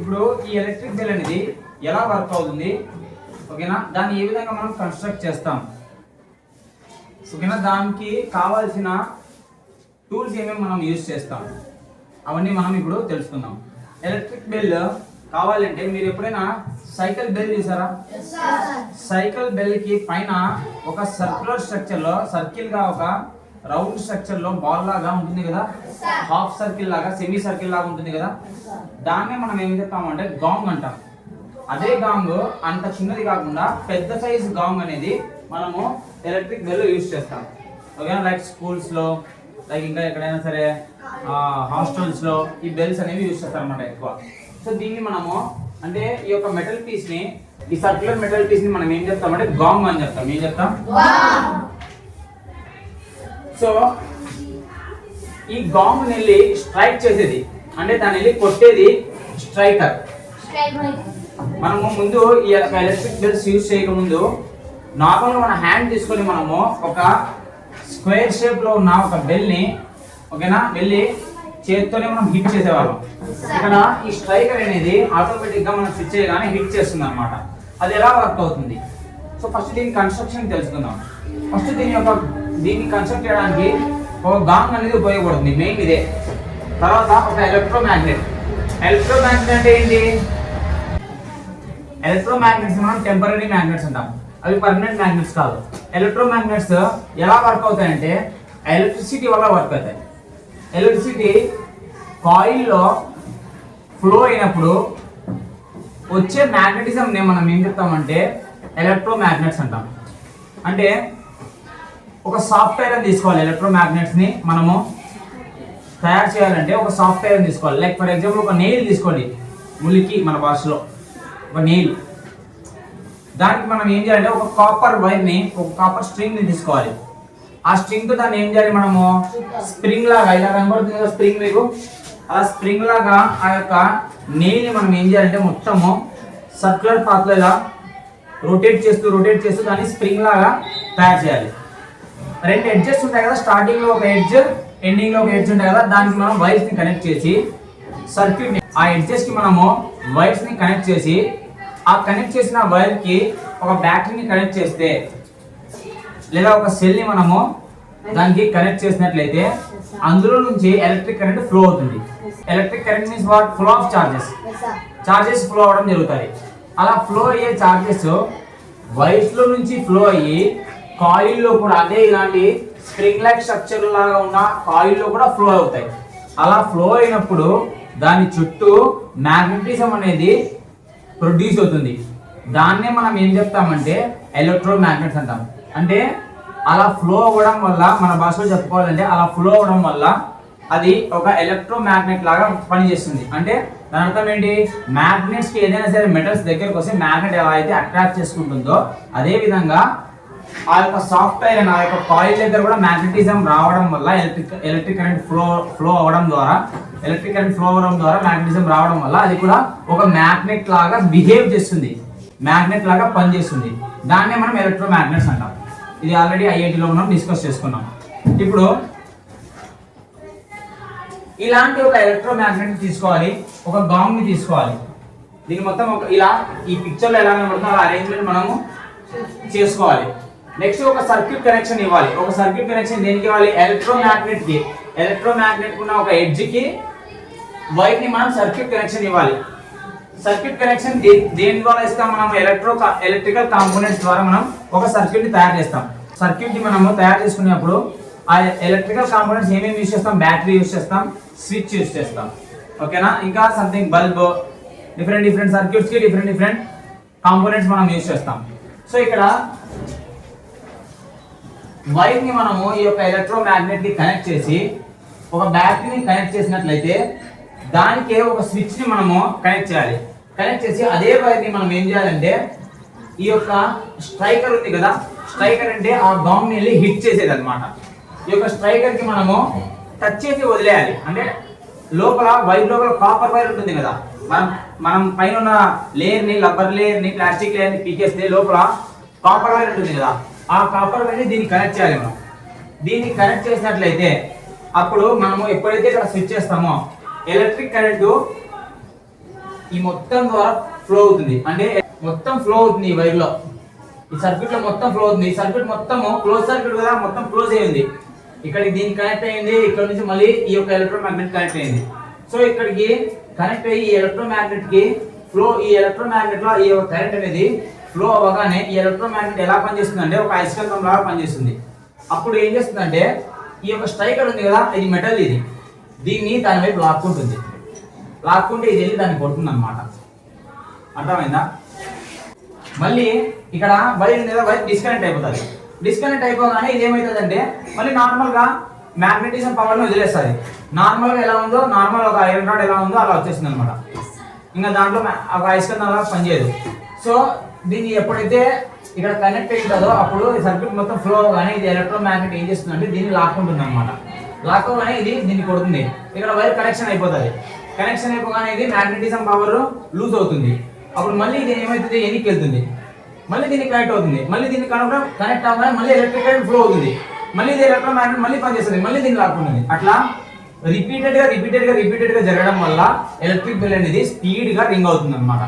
ఇప్పుడు ఈ electric bell అనేది ఎలా వర్క్ అవుతుంది, ఓకేనా, దాన్ని ఏ విధంగా మనం కన్స్ట్రక్ట్ చేస్తాం, ఓకేనా, దానికి కావాల్సిన టూల్స్ ఏమేమి మనం యూజ్ చేస్తాం అవన్నీ మనం ఇప్పుడు తెలుసుకుందాం. ఎలక్ట్రిక్ బెల్ కావాలంటే మీరు ఎప్పుడైనా సైకిల్ బెల్ చూసారా? సైకిల్ బెల్ కి పైన ఒక సర్క్యులర్ స్ట్రక్చర్ లో సర్కిల్ గా ఒక రౌండ్ స్ట్రక్చర్ లో బాల్ లాగా ఉంటుంది కదా, హాఫ్ సర్కిల్ లాగా సెమీ సర్కిల్ లాగా ఉంటుంది కదా, దాన్నే మనం ఏం చెప్తామంటే గాంగ్ అంటాం. అదే గాంగ్ అంత చిన్నది కాకుండా పెద్ద సైజ్ గాంగ్ అనేది మనము ఎలక్ట్రిక్ బెల్ యూజ్ చేస్తాం, ఓకేనా. లైక్ స్కూల్స్ లో, లైక్ ఇంకా ఎక్కడైనా సరే హాస్టల్స్ లో ఈ బెల్స్ అనేవి యూజ్ చేస్తారు అన్నమాట ఎక్కువ. సో దీన్ని మనము అంటే ఈ యొక్క మెటల్ పీస్ ని, ఈ సర్క్యులర్ మెటల్ పీస్ ని మనం ఏం చెప్తామంటే గాంగ్ అని చెప్తాం. ఏం చెప్తాం? సో ఈ గాంగ్ వెళ్ళి స్ట్రైక్ చేసేది అంటే దాన్ని వెళ్ళి కొట్టేది స్ట్రైకర్. మనము ముందు ఈ ఎలక్ట్రిక్ బెల్స్ యూజ్ చేయక ముందు నార్మల్ గా మన హ్యాండ్ తీసుకొని మనము ఒక స్క్వేర్ షేప్ లో ఉన్న ఒక బెల్ ని, ఓకేనా, వెళ్ళి చేత్తోనే మనం హిట్ చేసేవాళ్ళం. ఇక్కడ ఈ స్ట్రైకర్ అనేది ఆటోమేటిక్ గా మనం స్విచ్ చేయగానే హిట్ చేస్తుంది అనమాట. అది ఎలా వర్క్ అవుతుంది? సో ఫస్ట్ దీని కన్స్ట్రక్షన్ తెలుసుకుందాం. ఫస్ట్ దీన్ని కన్స్ట్రక్ట్ చేయడానికి ఒక గాంగ్ అనేది ఉపయోగపడుతుంది, మెయిన్ ఇదే. తర్వాత ఒక ఎలక్ట్రోమాగ్నెట్. ఎలక్ట్రోమాగ్నెట్ అంటే ఏంటి? ఎలక్ట్రోమాగ్నెట్స్ మనం టెంపరరీ మ్యాగ్నెట్స్ అంటాం, అవి పర్మనెంట్ మ్యాగ్నెట్స్ కాదు. ఎలక్ట్రోమాగ్నెట్స్ ఎలా వర్క్ అవుతాయంటే ఎలక్ట్రిసిటీ వల్ల వర్క్ అవుతాయి. ఎలక్ట్రిసిటీ కాయిల్లో ఫ్లో అయినప్పుడు వచ్చే మ్యాగ్నెటిజం ని మనం ఏం చెప్తామంటే ఎలక్ట్రోమాగ్నెట్స్ అంటాం. అంటే ఒక సాఫ్ట్వేర్ అని తీసుకోవాలి. ఎలక్ట్రోమాగ్నెట్స్ ని మనము తయారు చేయాలంటే ఒక సాఫ్ట్వేర్ అని తీసుకోవాలి. లైక్ ఫర్ ఎగ్జాంపుల్ ఒక నెయిల్ తీసుకోండి, ములికి మన భాషలో ఒక నెయిల్. దానికి మనం ఏం చేయాలంటే ఒక కాపర్ వైర్ ని, ఒక కాపర్ స్ట్రింగ్ ని తీసుకోవాలి. ఆ స్ట్రింగ్ తో దాన్ని ఏం చేయాలి మనము స్ప్రింగ్ లాగా, ఇలా కనబడుతుంది కదా స్ప్రింగ్ మీకు, అలా స్ప్రింగ్ లాగా ఆ యొక్క నెయిల్ ని మనం ఏం చేయాలంటే మొత్తము సర్క్యులర్ పాత్ లో ఇలా రొటేట్ చేస్తూ దాన్ని స్ప్రింగ్ లాగా తయారు చేయాలి. రెండు ఎడ్జెస్ ఉంటాయి కదా, స్టార్టింగ్ లో ఒక ఎడ్జ్, ఎండింగ్ లో ఒక ఎడ్జ్ ఉంటాయి కదా, దానికి మనం వైర్స్ ని కనెక్ట్ చేసి సర్క్యూట్ ని, ఆ ఎడ్జెస్ కి మనము వైర్స్ ని కనెక్ట్ చేసి, ఆ కనెక్ట్ చేసిన వైర్ కి ఒక బ్యాటరీని కనెక్ట్ చేస్తే లేదా ఒక సెల్ ని మనము దానికి కనెక్ట్ చేసినట్లయితే అందులో నుంచి ఎలక్ట్రిక్ కరెంట్ ఫ్లో అవుతుంది. Electric current means what? Flow of charges flow అవడం జరుగుతాయి. అలా ఫ్లో అయ్యే చార్జెస్ వైర్స్ లో నుంచి ఫ్లో అయ్యి కాయిల్ లో కూడా అదే ఇలాంటి స్ప్రింగ్ లైక్ స్ట్రక్చర్ లాగా ఉన్న కాయిల్ లో కూడా ఫ్లో అవుతాయి. అలా ఫ్లో అయినప్పుడు దాని చుట్టూ మ్యాగ్నెటిజం అనేది ప్రొడ్యూస్ అవుతుంది. దాన్నే మనం ఏం చెప్తామంటే ఎలక్ట్రోమాగ్నెట్స్ అంటాం. అంటే అలా ఫ్లో అవ్వడం వల్ల, మన భాషలో చెప్పుకోవాలంటే అలా ఫ్లో అవ్వడం వల్ల అది ఒక ఎలక్ట్రోమాగ్నెట్ లాగా పనిచేస్తుంది. అంటే దాని అర్థం ఏంటి? మ్యాగ్నెట్స్ కి ఏదైనా సరే మెటల్స్ దగ్గరకు వస్తే మ్యాగ్నెట్ ఎలా అయితే అట్రాక్ట్ చేసుకుంటుందో అదే విధంగా ఆ యొక్క సాఫ్ట్వేర్ అండ్ ఆ యొక్క కాయిల్ దగ్గర కూడా మ్యాగ్నెటిజం రావడం వల్ల ఎలక్ట్రిక్ కరెంట్ ఫ్లో అవ్వడం ద్వారా మ్యాగ్నెటిజం రావడం వల్ల అది కూడా ఒక మ్యాగ్నెట్ లాగా బిహేవ్ చేస్తుంది, మ్యాగ్నెట్ లాగా పనిచేస్తుంది. దాన్నే మనం ఎలక్ట్రోమాగ్నెట్స్ అంటాం. ఇది ఆల్రెడీ ఐఐటీలో మనం డిస్కస్ చేసుకున్నాం. ఇప్పుడు ఇలాంటి ఒక ఎలక్ట్రోమాగ్నెట్ తీసుకోవాలి, ఒక గాంగ్ ని తీసుకోవాలి. దీని మొత్తం ఇలా ఈ పిక్చర్లో ఎలా కనబడుతుందో అలా అరేంజ్మెంట్ మనము చేసుకోవాలి. నెక్స్ట్ ఒక సర్క్యూట్ కనెక్షన్ ఇవ్వాలి. ఒక సర్క్యూట్ కనెక్షన్ దేనికి ఇవ్వాలి? ఎలక్ట్రోమాగ్నెట్ కి. ఎలక్ట్రోమాగ్నెట్ ఉన్న ఒక ఎడ్జ్ కి వైర్ ని మనం సర్క్యూట్ కనెక్షన్ ఇవ్వాలి. సర్క్యూట్ కనెక్షన్ దేని ద్వారా ఇస్తాం? మనం ఎలక్ట్రికల్ కాంపోనెంట్స్ ద్వారా మనం ఒక సర్క్యూట్ ని తయారు చేస్తాం. సర్క్యూట్ ని మనము తయారు చేసుకునేప్పుడు ఆ ఎలక్ట్రికల్ కాంపోనెంట్స్ ఏమేమి యూజ్ చేస్తాం? బ్యాటరీ యూజ్ చేస్తాం, స్విచ్ యూజ్ చేస్తాం, ఓకేనా. ఇంకా సంథింగ్ బల్బ్, డిఫరెంట్ సర్క్యూట్స్ కి డిఫరెంట్ కాంపోనెంట్స్ మనం యూజ్ చేస్తాం. సో ఇక్కడ వైర్ ని మనము ఈ యొక్క ఎలక్ట్రోమాగ్నెట్ ని కనెక్ట్ చేసి ఒక బ్యాటరీని కనెక్ట్ చేసినట్లయితే దానికే ఒక స్విచ్ ని మనము కనెక్ట్ చేయాలి. కనెక్ట్ చేసి అదే వైర్ ని మనం ఏం చేయాలంటే ఈ యొక్క స్ట్రైకర్ ఉంది కదా, స్ట్రైకర్ అంటే ఆ గాంగ్ ని వెళ్ళి హిట్ చేసేది అనమాట. ఈ యొక్క స్ట్రైకర్ కి మనము టచ్ చేసి వదిలేయాలి. అంటే లోపల వైర్ లోపల కాపర్ వైర్ ఉంటుంది కదా, మనం పైన ఉన్న లేయర్ ని, రబ్బర్ లేయర్ ని, ప్లాస్టిక్ లేయర్ ని పీకేస్తే లోపల కాపర్ వైర్ ఉంటుంది కదా, ఆ కాపర్ వైర్ ని దీన్ని కనెక్ట్ చేయాలి. మనం దీన్ని కనెక్ట్ చేసినట్లయితే అప్పుడు మనము ఎప్పుడైతే ఇక్కడ స్విచ్ చేస్తామో ఎలక్ట్రిక్ కరెంటు ఈ మొత్తం ద్వారా ఫ్లో అవుతుంది, అంటే మొత్తం ఫ్లో అవుతుంది ఈ వైర్ లో, ఈ సర్క్యూట్ లో మొత్తం ఫ్లో అవుతుంది. ఈ సర్క్యూట్ మొత్తం క్లోజ్ సర్క్యూట్ కదా, మొత్తం క్లోజ్ అయ్యింది. ఇక్కడికి దీనికి కనెక్ట్ అయ్యింది, ఇక్కడ నుంచి మళ్ళీ ఈ యొక్క ఎలక్ట్రోమాగ్నెట్ కనెక్ట్ అయ్యింది. సో ఇక్కడికి కనెక్ట్ అయ్యి ఈ ఎలక్ట్రోమాగ్నెట్ కి ఫ్లో, ఈ ఎలక్ట్రోమాగ్నెట్ లో ఈ కరెంట్ అనేది ఫ్లో అవ్వగానే ఈ ఎలక్ట్రోమాగ్నెట్ ఎలా పనిచేస్తుంది అంటే ఒక అయస్కాంతం లాగా పనిచేస్తుంది. అప్పుడు ఏం చేస్తుందంటే ఈ యొక్క స్ట్రైకర్ ఉంది కదా, ఇది మెటల్, ఇది దీన్ని దాని వైపు లాక్కుంటుంది. లాక్కుంటే ఇది వెళ్ళి దాన్ని కొడుతుంది అనమాట. అర్థమైందా? మళ్ళీ ఇక్కడ వైర్ ఉంది కదా, వైర్ డిస్కనెక్ట్ అయిపోతుంది. డిస్కనెక్ట్ అయిపోగానే ఇది ఏమవుతుందంటే మళ్ళీ నార్మల్ గా మ్యాగ్నెటిజం పవర్ ను వదిలేస్తుంది. నార్మల్ గా ఎలా ఉందో, నార్మల్ ఒక ఐరన్ రాడ్ ఎలా ఉందో అలా వచ్చేస్తుంది అనమాట. ఇంకా దాంట్లో ఒక అయస్కాంతం అలా పనిచేయదు. సో దీన్ని ఎప్పుడైతే ఇక్కడ కనెక్ట్ అవుతుందో అప్పుడు సర్క్యూట్ మొత్తం ఫ్లో అవగానే ఇది ఎలక్ట్రోమాగ్నెట్ ఏం చేస్తుందంటే దీన్ని లాక్కుంటుంది అనమాట. లాక్కోగానే ఇది దీన్ని కొడుతుంది, ఇక్కడ వైర్ కనెక్షన్ అయిపోతుంది. కనెక్షన్ అయిపోగానే ఇది మ్యాగ్నెటిజం పవర్ లూజ్ అవుతుంది. అప్పుడు మళ్ళీ ఇది ఏమవుతుంది, ఎన్నికి వెళ్తుంది, మళ్ళీ దీనికి కనెక్ట్ అవుతుంది. మళ్ళీ దీన్ని కనెక్ట్ అవ్వగానే మళ్ళీ ఎలక్ట్రిక్ కరెంట్ ఫ్లో అవుతుంది. మళ్ళీ ఇది ఎలక్ట్రోమాగ్నెట్ మళ్ళీ పనిచేస్తుంది, మళ్ళీ దీన్ని లాక్కుంటుంది. అట్లా రిపీటెడ్ గా జరగడం వల్ల ఎలక్ట్రిక్ బెల్ అనేది స్పీడ్ గా రింగ్ అవుతుంది అనమాట.